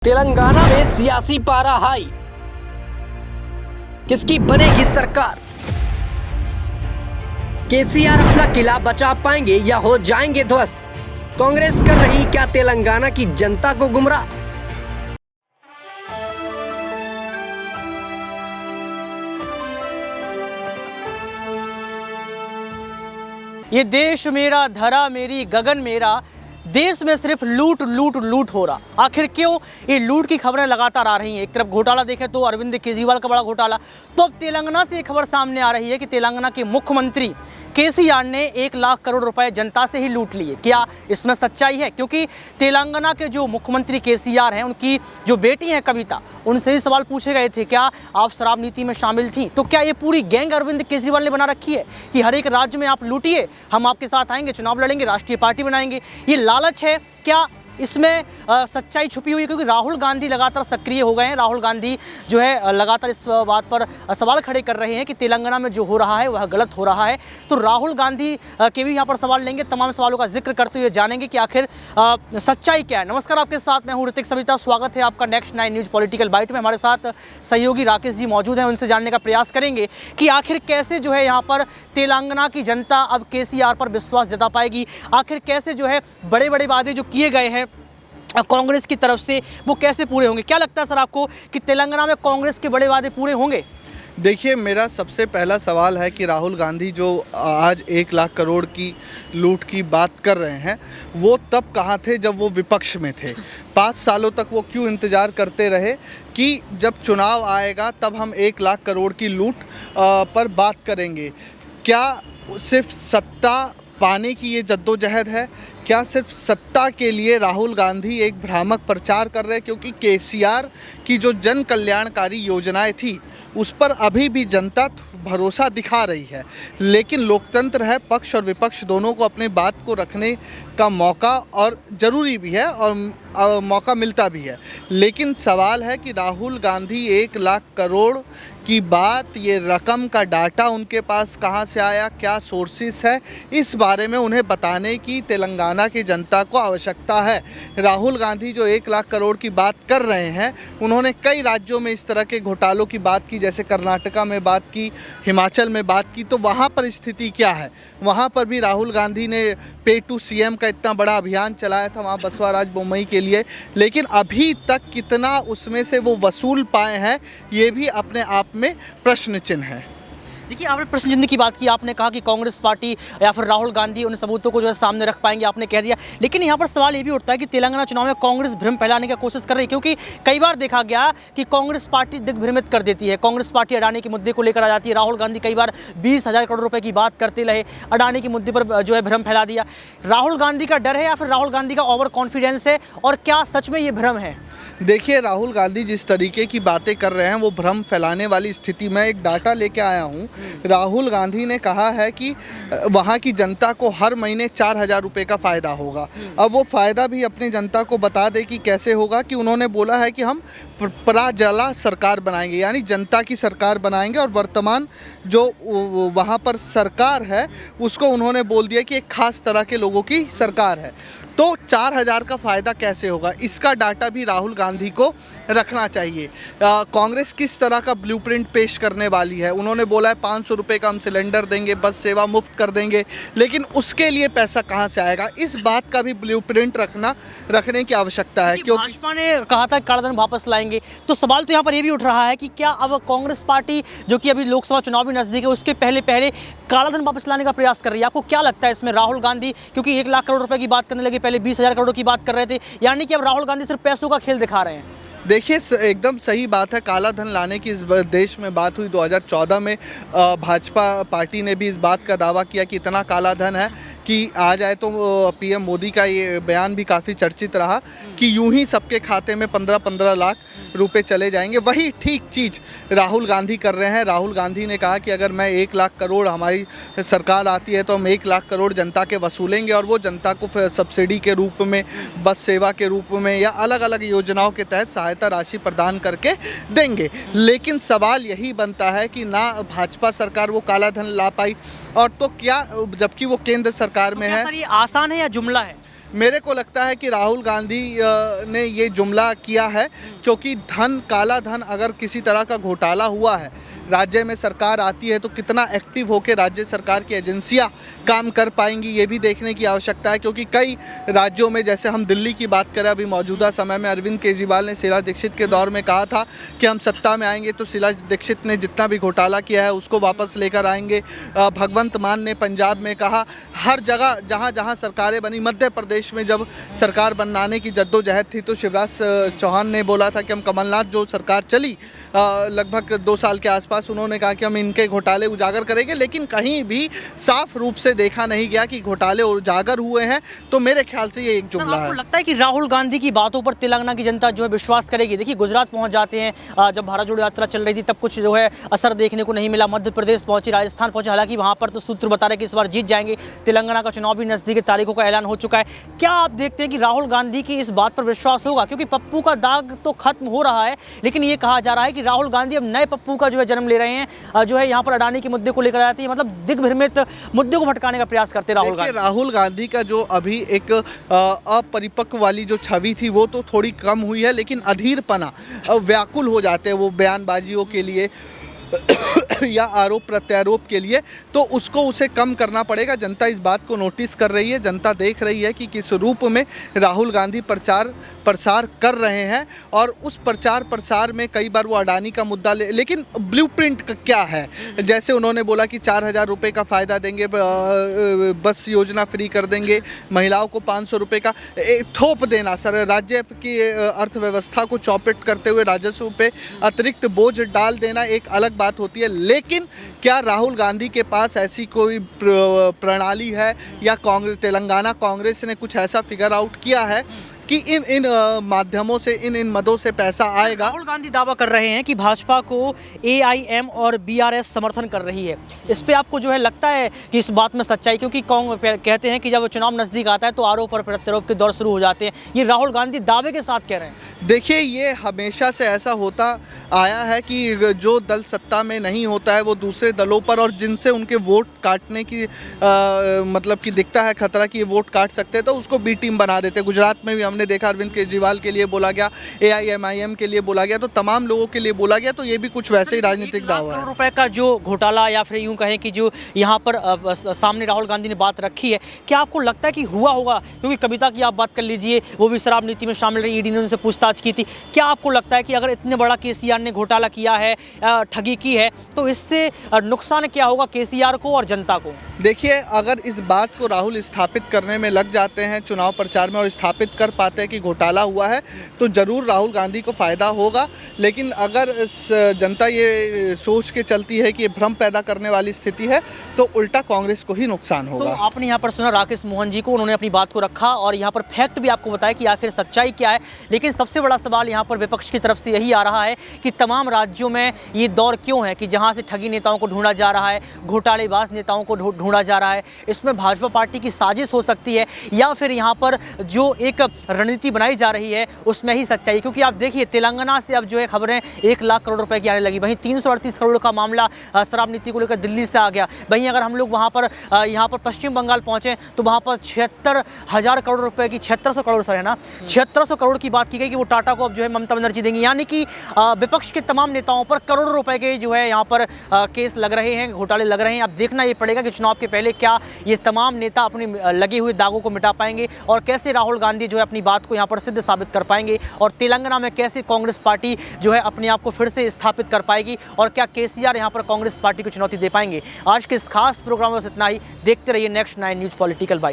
तेलंगाना में सियासी पारा हाई, किसकी बनेगी सरकार? केसीआर अपना किला बचा पाएंगे या हो जाएंगे ध्वस्त? कांग्रेस कर रही क्या तेलंगाना की जनता को गुमराह? ये देश मेरा, धरा मेरी, गगन मेरा, देश में सिर्फ लूट लूट लूट हो रहा। आखिर क्यों? ये लूट की खबरें लगातार आ रही हैं। एक तरफ घोटाला देखें तो अरविंद केजरीवाल का बड़ा घोटाला, तो अब तेलंगाना से एक खबर सामने आ रही है कि तेलंगाना के मुख्यमंत्री केसीआर ने 1 लाख करोड़ रुपए जनता से ही लूट लिए। क्या इसमें सच्चाई है? क्योंकि तेलंगाना के जो मुख्यमंत्री केसीआर हैं, उनकी जो बेटी हैं कविता, उनसे ही सवाल पूछे गए थे, क्या आप शराब नीति में शामिल थी? तो क्या ये पूरी गैंग अरविंद केजरीवाल ने बना रखी है कि हर एक राज्य में आप लूटिए, हम आपके साथ आएंगे, चुनाव लड़ेंगे, राष्ट्रीय पार्टी बनाएंगे? ये लालच है क्या? इसमें सच्चाई छुपी हुई है? क्योंकि राहुल गांधी लगातार सक्रिय हो गए हैं। राहुल गांधी जो है लगातार इस बात पर सवाल खड़े कर रहे हैं कि तेलंगाना में जो हो रहा है वह गलत हो रहा है। तो राहुल गांधी के भी यहाँ पर सवाल लेंगे, तमाम सवालों का जिक्र करते हुए जानेंगे कि आखिर सच्चाई क्या है। नमस्कार, आपके साथ मैं हूँ ऋतिक सविता, स्वागत है आपका नेक्स्ट 9 न्यूज़ पॉलिटिकल बाइट में। हमारे साथ सहयोगी राकेश जी मौजूद हैं, उनसे जानने का प्रयास करेंगे कि आखिर कैसे जो है यहाँ पर तेलंगाना की जनता अब केसीआर पर विश्वास जता पाएगी। आखिर कैसे जो है बड़े बड़े वादे जो किए गए हैं कांग्रेस की तरफ से वो कैसे पूरे होंगे? क्या लगता है सर आपको कि तेलंगाना में कांग्रेस के बड़े वादे पूरे होंगे? देखिए, मेरा सबसे पहला सवाल है कि राहुल गांधी जो आज 1 लाख करोड़ की लूट की बात कर रहे हैं, वो तब कहाँ थे जब वो विपक्ष में थे? 5 सालों तक वो क्यों इंतज़ार करते रहे कि जब चुनाव आएगा तब हम 1 लाख करोड़ की लूट पर बात करेंगे? क्या सिर्फ सत्ता पाने की ये जद्दोजहद है? क्या सिर्फ सत्ता के लिए राहुल गांधी एक भ्रामक प्रचार कर रहे हैं? क्योंकि केसीआर की जो जन कल्याणकारी योजनाएं थी उस पर अभी भी जनता भरोसा दिखा रही है, लेकिन लोकतंत्र है, पक्ष और विपक्ष दोनों को अपनी बात को रखने का मौका और ज़रूरी भी है और मौका मिलता भी है। लेकिन सवाल है कि राहुल गांधी 1 लाख करोड़ की बात, ये रकम का डाटा उनके पास कहाँ से आया, क्या सोर्सेस है, इस बारे में उन्हें बताने की तेलंगाना की जनता को आवश्यकता है। राहुल गांधी जो 1 लाख करोड़ की बात कर रहे हैं, उन्होंने कई राज्यों में इस तरह के घोटालों की बात की, जैसे कर्नाटका में बात की, हिमाचल में बात की। तो वहाँ पर स्थिति क्या है? वहाँ पर भी राहुल गांधी ने पे टू सीएम का इतना बड़ा अभियान चलाया था वहाँ बसवराज बोम्मई के लिए, लेकिन अभी तक कितना उसमें से वो वसूल पाए हैं, ये भी अपने आप में प्रश्न चिन्ह है। देखिए, आपने प्रश्न चिन्ह की बात की, आपने कहा कि कांग्रेस पार्टी या फिर राहुल गांधी उन सबूतों को जो है सामने रख पाएंगे, आपने कह दिया। लेकिन यहाँ पर सवाल ये भी उठता है कि तेलंगाना चुनाव में कांग्रेस भ्रम फैलाने की कोशिश कर रही है, क्योंकि कई बार देखा गया कि कांग्रेस पार्टी दिग्भ्रमित कर देती है। कांग्रेस पार्टी अडानी के मुद्दे को लेकर आ जाती है। राहुल गांधी कई बार 20,000 करोड़ रुपये की बात करते रहे, अडानी के मुद्दे पर जो है भ्रम फैला दिया। राहुल गांधी का डर है या फिर राहुल गांधी का ओवर कॉन्फिडेंस है, और क्या सच में ये भ्रम है? देखिए, राहुल गांधी जिस तरीके की बातें कर रहे हैं वो भ्रम फैलाने वाली स्थिति में एक डाटा लेके आया हूँ। राहुल गांधी ने कहा है कि वहाँ की जनता को हर महीने 4,000 रुपये का फ़ायदा होगा। अब वो फ़ायदा भी अपनी जनता को बता दे कि कैसे होगा, कि उन्होंने बोला है कि हम प्रजला सरकार बनाएंगे, यानी जनता की सरकार बनाएंगे, और वर्तमान जो वहाँ पर सरकार है उसको उन्होंने बोल दिया कि एक ख़ास तरह के लोगों की सरकार है। तो 4,000 का फ़ायदा कैसे होगा, इसका डाटा भी राहुल गांधी को रखना चाहिए। कांग्रेस किस तरह का ब्लूप्रिंट पेश करने वाली है? उन्होंने बोला है 500 रुपये का हम सिलेंडर देंगे, बस सेवा मुफ्त कर देंगे, लेकिन उसके लिए पैसा कहाँ से आएगा, इस बात का भी ब्लूप्रिंट रखने की आवश्यकता है। क्योंकि भाजपा ने कहा था कालाधन वापस लाएंगे, तो सवाल तो यहाँ पर ये भी उठ रहा है कि क्या अब कांग्रेस पार्टी, जो कि अभी लोकसभा चुनाव भी नजदीक है, उसके पहले कालाधन वापस लाने का प्रयास कर रही है? आपको क्या लगता है इसमें? राहुल गांधी क्योंकि 1 लाख करोड़ रुपए की बात करने लगे, पहले 20,000 करोड़ की बात कर रहे थे, यानी कि अब राहुल गांधी सिर्फ पैसों का खेल दिखा रहे हैं। देखिए, एकदम सही बात है। काला धन लाने की इस देश में बात हुई 2014 में। भाजपा पार्टी ने भी इस बात का दावा किया कि इतना काला धन है कि आ जाए तो पीएम मोदी का ये बयान भी काफ़ी चर्चित रहा कि यूं ही सबके खाते में 15-15 लाख रुपए चले जाएंगे। वही ठीक चीज़ राहुल गांधी कर रहे हैं। राहुल गांधी ने कहा कि अगर मैं 1 लाख करोड़, हमारी सरकार आती है तो हम 1 लाख करोड़ जनता के वसूलेंगे, और वो जनता को सब्सिडी के रूप में, बस सेवा के रूप में, या अलग अलग योजनाओं के तहत सहायता राशि प्रदान करके देंगे। लेकिन सवाल यही बनता है कि ना भाजपा सरकार वो काला धन ला पाई, और तो क्या, जबकि वो केंद्र सरकार में है। सर, ये आसान है या जुमला है? मेरे को लगता है कि राहुल गांधी ने ये जुमला किया है क्योंकि काला धन अगर किसी तरह का घोटाला हुआ है, राज्य में सरकार आती है तो कितना एक्टिव होकर राज्य सरकार की एजेंसियां काम कर पाएंगी, ये भी देखने की आवश्यकता है। क्योंकि कई राज्यों में, जैसे हम दिल्ली की बात करें, अभी मौजूदा समय में अरविंद केजरीवाल ने शीला दीक्षित के दौर में कहा था कि हम सत्ता में आएंगे तो शीला दीक्षित ने जितना भी घोटाला किया है उसको वापस लेकर आएंगे। भगवंत मान ने पंजाब में कहा। हर जगह जहाँ जहाँ सरकारें बनी, मध्य प्रदेश में जब सरकार बनाने की जद्दोजहद थी तो शिवराज चौहान ने बोला था कि हम कमलनाथ जो सरकार चली लगभग 2 साल के आसपास, उन्होंने कहा कि हम इनके घोटाले उजागर करेंगे, लेकिन कहीं भी साफ रूप से देखा नहीं गया कि घोटाले उजागर हुए हैं। तो मेरे ख्याल से ये एक जुमला है। आपको लगता है कि राहुल गांधी की बातों पर तेलंगाना की जनता जो है विश्वास करेगी? देखिए, गुजरात पहुंच जाते हैं, जब भारत जोड़ो यात्रा चल रही थी तब कुछ जो है असर देखने को नहीं मिला। मध्य प्रदेश पहुंची, राजस्थान पहुंचे, हालांकि वहां पर तो सूत्र बता रहे कि इस बार जीत जाएंगे। तेलंगाना का चुनाव भी नजदीकी तारीखों का ऐलान हो चुका है। क्या आप देखते हैं कि राहुल गांधी की इस बात पर विश्वास होगा? क्योंकि पप्पू का दाग तो खत्म हो रहा है, लेकिन ये कहा जा रहा है कि राहुल गांधी अब नए पप्पू का जो है जन्म ले रहे हैं, जो है यहाँ पर अडानी के मुद्दे को लेकर आती है, मतलब दिग्भ्रमित मुद्दे को भटकाने का प्रयास करते राहुल गांधी का जो अभी एक अपरिपक्व वाली जो छवि थी वो तो थोड़ी कम हुई है, लेकिन अधीरपना, व्याकुल हो जाते हैं वो बयानबाजियों के लिए या आरोप प्रत्यारोप के लिए, तो उसे कम करना पड़ेगा। जनता इस बात को नोटिस कर रही है, जनता देख रही है कि किस रूप में राहुल गांधी प्रचार प्रसार कर रहे हैं, और उस प्रचार प्रसार में कई बार वो अडानी का मुद्दा लेकिन ब्लूप्रिंट क्या है, जैसे उन्होंने बोला कि 4,000 रुपये का फ़ायदा देंगे, बस योजना फ्री कर देंगे, महिलाओं को 500 रुपये का थोप देना, सर राज्य की अर्थव्यवस्था को चौपट करते हुए राजस्व पे अतिरिक्त बोझ डाल देना एक अलग बात होती है। लेकिन क्या राहुल गांधी के पास ऐसी कोई प्रणाली है या तेलंगाना कांग्रेस ने कुछ ऐसा फिगर आउट किया है कि इन माध्यमों से, इन मदों से पैसा आएगा? राहुल गांधी दावा कर रहे हैं कि भाजपा को AIM और BRS समर्थन कर रही है। इस पे आपको जो है लगता है कि इस बात में सच्चाई? क्योंकि कहते हैं कि जब चुनाव नज़दीक आता है तो आरोप और प्रत्यारोप के दौर शुरू हो जाते हैं। ये राहुल गांधी दावे के साथ कह रहे हैं। देखिए, ये हमेशा से ऐसा होता आया है कि जो दल सत्ता में नहीं होता है वो दूसरे दलों पर, और जिनसे उनके वोट काटने की मतलब कि दिखता है खतरा कि ये वोट काट सकते हैं, तो उसको बी टीम बना देते हैं। गुजरात में भी हमने देखा, अरविंद केजरीवाल के लिए बोला गया, AIMIM के लिए बोला गया, तो तमाम लोगों के लिए बोला गया। तो ये भी कुछ वैसे ही राजनीतिक दावा है। रुपए का जो घोटाला, या फिर यूं कहें कि जो यहाँ पर सामने राहुल गांधी ने बात रखी है, क्या आपको लगता है कि हुआ होगा? क्योंकि कविता की आप बात कर लीजिए, वो भी शराब नीति में शामिल रही, ED ने उनसे पूछताछ की थी। क्या आपको लगता है कि अगर इतने बड़ा KCR ने घोटाला किया है, ठगी की है, तो इससे नुकसान क्या होगा KCR को और जनता को? देखिए, अगर इस बात को राहुल स्थापित करने में लग जाते हैं चुनाव प्रचार में और स्थापित कर पाते हैं कि घोटाला हुआ है, तो ज़रूर राहुल गांधी को फ़ायदा होगा। लेकिन अगर जनता ये सोच के चलती है कि ये भ्रम पैदा करने वाली स्थिति है, तो उल्टा कांग्रेस को ही नुकसान होगा। तो आपने यहाँ पर सुना राकेश मोहन जी को, उन्होंने अपनी बात को रखा और यहाँ पर फैक्ट भी आपको बताया कि आखिर सच्चाई क्या है। लेकिन सबसे बड़ा सवाल यहाँ पर विपक्ष की तरफ से यही आ रहा है कि तमाम राज्यों में ये दौर क्यों है कि जहाँ से ठगी नेताओं को ढूंढा जा रहा है, घोटालेबाज नेताओं को ढूंढा जा रहा है। इसमें भाजपा पार्टी की साजिश हो सकती है, या फिर यहाँ पर जो एक रणनीति बनाई जा रही है उसमें ही सच्चाई? क्योंकि आप देखिए, तेलंगाना से अब जो है खबरें 1 लाख करोड़ रुपए की आने लगी। वहीं 338 करोड़ का मामला शराब नीति को लेकर दिल्ली से आ गया। वहीं अगर हम लोग वहाँ पर यहाँ पर पश्चिम बंगाल पहुँचे तो वहाँ पर 76,000 करोड़ रुपए की, 7600 करोड़ सर है ना, 7600 करोड़ की बात की गई कि वो टाटा को अब जो है ममता बनर्जी देंगी। यानी कि विपक्ष के तमाम नेताओं पर करोड़ों रुपए के जो है यहाँ पर केस लग रहे हैं, घोटाले लग रहे हैं। अब देखना ये पड़ेगा कि चुनाव के पहले क्या ये तमाम नेता अपने लगे हुए दागों को मिटा पाएंगे, और कैसे राहुल गांधी जो है अपनी बात को यहाँ पर सिद्ध साबित कर पाएंगे, और तेलंगाना में कैसे कांग्रेस पार्टी जो है अपने आप को फिर से स्थापित कर पाएगी, और क्या KCR यहाँ पर कांग्रेस पार्टी को चुनौती दे पाएंगे। आज के इस खास प्रोग्राम में बस इतना ही। देखते रहिए नेक्स्ट 9 न्यूज़ पॉलिटिकल बाइट।